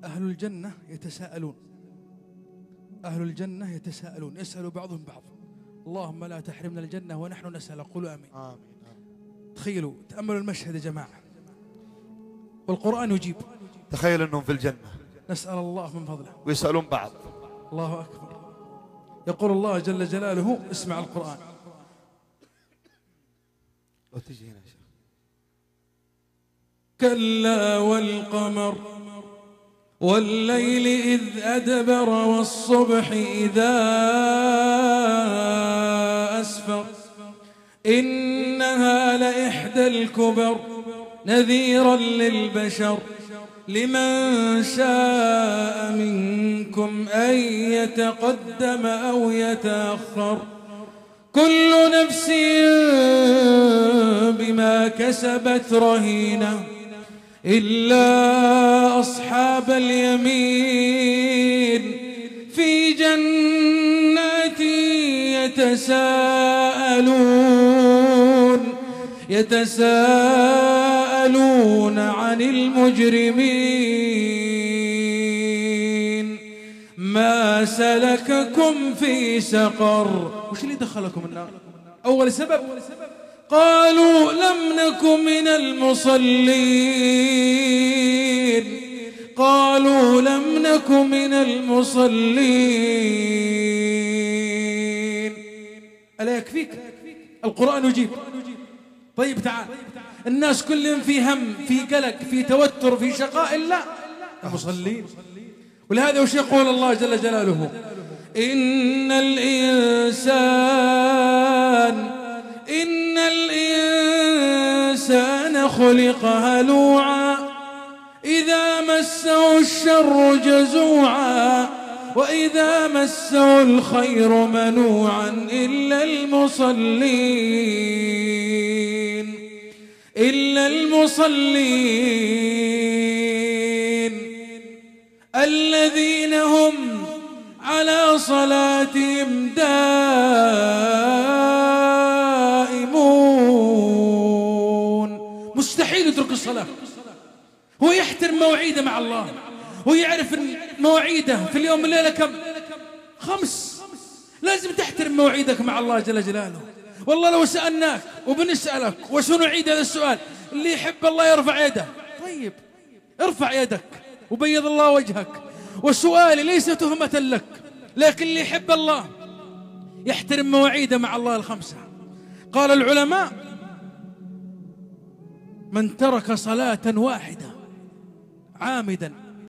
أهل الجنة يتساءلون، أهل الجنة يتساءلون، يسأل بعضهم بعض: اللهم لا تحرمنا الجنة ونحن نسأل. قولوا آمين. آمين. تخيلوا، تأملوا المشهد يا جماعة، والقرآن يجيب. تخيل أنهم في الجنة، نسأل الله من فضله، ويسألون بعض. الله أكبر. يقول الله جل جلاله، اسمع القرآن. لو تجي هنا شيخ. كلا والقمر والليل إذ أدبر والصبح إذا أسفر إنها لإحدى الكبر نذيرا للبشر لمن شاء منكم أن يتقدم أو يتأخر كل نفس بما كسبت رهينة إلا أصحاب اليمين في جنات يتساءلون عن المجرمين ما سلككم في سقر. وش اللي دخلكم النار؟ أول سبب قالوا لم نك من المصلين، قالوا لم نك من المصلين. ألا يكفيك؟ القرآن يجيب. طيب تعال، الناس كلهم في هم، في قلق، في توتر، في شقاء إلا المصلين. ولهذا وش يقول الله جل جلاله؟ إن الإنسان خلق هلوعا إذا مسه الشر جزوعا وإذا مسه الخير منوعا إلا المصلين الذين هم على صلاتهم دائمون. مستحيل يترك الصلاة، هو يحترم مواعيده مع الله، هو يعرف أن مواعيده في اليوم والليلة كم؟ 5. لازم تحترم مواعيدك مع الله جل جلاله. والله لو سألناك وبنسألك وشنو نعيد هذا السؤال، اللي يحب الله يرفع يده. طيب ارفع يدك وبيض الله وجهك، وسؤالي ليس تهمة لك، لكن اللي يحب الله يحترم مواعيده مع الله 5. قال العلماء: من ترك صلاة واحدة عامدا